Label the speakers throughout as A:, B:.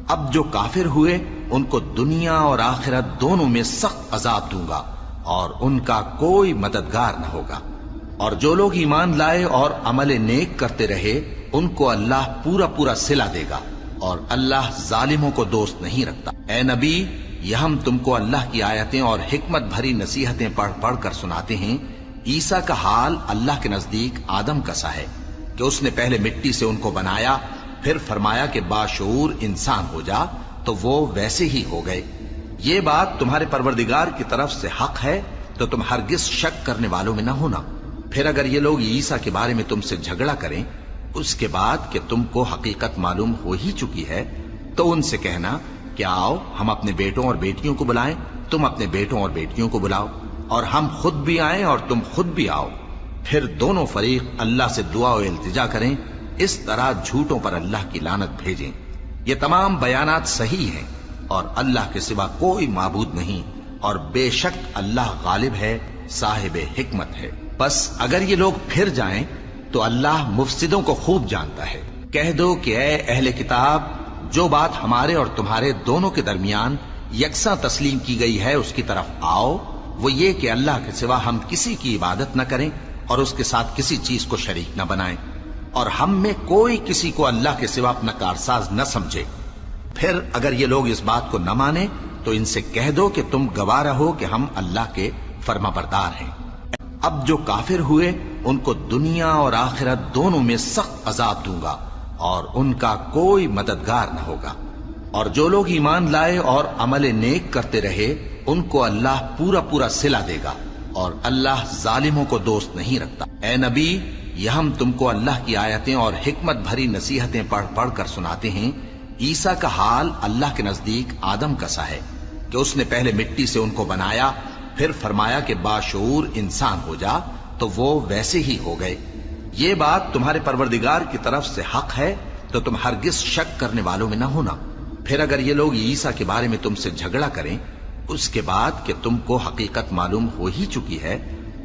A: اب جو کافر ہوئے ان کو دنیا اور آخرت دونوں میں سخت عذاب دوں گا اور ان کا کوئی مددگار نہ ہوگا، اور جو لوگ ایمان لائے اور عمل نیک کرتے رہے ان کو اللہ پورا پورا صلہ دے گا، اور اللہ ظالموں کو دوست نہیں رکھتا۔ اے نبی، یہ ہم تم کو اللہ کی آیتیں اور حکمت بھری نصیحتیں پڑھ پڑھ کر سناتے ہیں۔ عیسیٰ کا حال اللہ کے نزدیک آدم کا سا ہے کہ اس نے پہلے مٹی سے ان کو بنایا، پھر فرمایا کہ باشعور انسان ہو جا، تو وہ ویسے ہی ہو گئے۔ یہ بات تمہارے پروردگار کی طرف سے حق ہے، تو تم ہرگز شک کرنے والوں میں نہ ہونا۔ پھر اگر یہ لوگ عیسیٰ کے بارے میں تم سے جھگڑا کریں اس کے بعد کہ تم کو حقیقت معلوم ہو ہی چکی ہے، تو ان سے کہنا کہ آؤ ہم اپنے بیٹوں اور بیٹیوں کو بلائیں، تم اپنے بیٹوں اور بیٹیوں کو بلاؤ، اور ہم خود بھی آئیں اور تم خود بھی آؤ، پھر دونوں فریق اللہ سے دعا و التجا کریں، اس طرح جھوٹوں پر اللہ کی لعنت بھیجیں۔ یہ تمام بیانات صحیح ہیں اور اللہ کے سوا کوئی معبود نہیں، اور بے شک اللہ غالب ہے، صاحب حکمت ہے۔ بس اگر یہ لوگ پھر جائیں تو اللہ مفسدوں کو خوب جانتا ہے۔ کہہ دو کہ اے اہل کتاب، جو بات ہمارے اور تمہارے دونوں کے درمیان یکساں تسلیم کی گئی ہے اس کی طرف آؤ، وہ یہ کہ اللہ کے سوا ہم کسی کی عبادت نہ کریں اور اس کے ساتھ کسی چیز کو شریک نہ بنائیں، اور ہم میں کوئی کسی کو اللہ کے سوا اپنا کارساز نہ سمجھے۔ پھر اگر یہ لوگ اس بات کو نہ مانیں تو ان سے کہہ دو کہ تم گواہ رہو کہ ہم اللہ کے فرما بردار ہیں۔ اب جو کافر ہوئے ان کو دنیا اور آخرت دونوں میں سخت عذاب دوں گا اور ان کا کوئی مددگار نہ ہوگا، اور جو لوگ ایمان لائے اور عمل نیک کرتے رہے ان کو اللہ پورا پورا صلہ دے گا، اور اللہ ظالموں کو دوست نہیں رکھتا۔ اے نبی، یہ ہم تم کو اللہ کی آیتیں اور حکمت بھری نصیحتیں پڑھ پڑھ کر سناتے ہیں۔ عیسیٰ کا حال اللہ کے نزدیک آدم کا سا ہے کہ اس نے پہلے مٹی سے ان کو بنایا، پھر فرمایا کہ باشعور انسان ہو جا، تو وہ ویسے ہی ہو گئے۔ یہ بات تمہارے پروردگار کی طرف سے حق ہے، تو تم ہرگز شک کرنے والوں میں نہ ہونا۔ پھر اگر یہ لوگ عیسیٰ کے بارے میں تم سے جھگڑا کریں اس کے بعد کہ تم کو حقیقت معلوم ہو ہی چکی ہے،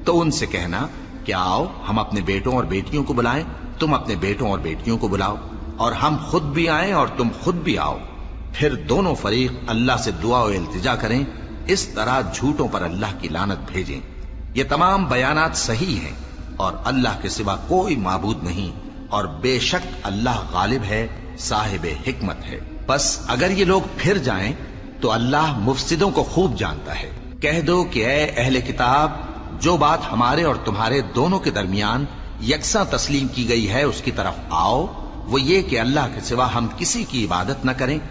A: تو ان سے کہنا کہ آؤ ہم اپنے بیٹوں اور بیٹیوں کو بلائیں، تم اپنے بیٹوں اور بیٹیوں کو بلاؤ، اور ہم خود بھی آئیں اور تم خود بھی آؤ، پھر دونوں فریق اللہ سے دعا و التجا کریں، اس طرح جھوٹوں پر اللہ کی لعنت بھیجیں۔ یہ تمام بیانات صحیح ہیں اور اللہ کے سوا کوئی معبود نہیں، اور بے شک اللہ غالب ہے، صاحب حکمت ہے۔ بس اگر یہ لوگ پھر جائیں تو اللہ مفسدوں کو خوب جانتا ہے۔ کہہ دو کہ اے اہل کتاب، جو بات ہمارے اور تمہارے دونوں کے درمیان یکساں تسلیم کی گئی ہے اس کی طرف آؤ، وہ یہ کہ اللہ کے سوا ہم کسی کی عبادت نہ کریں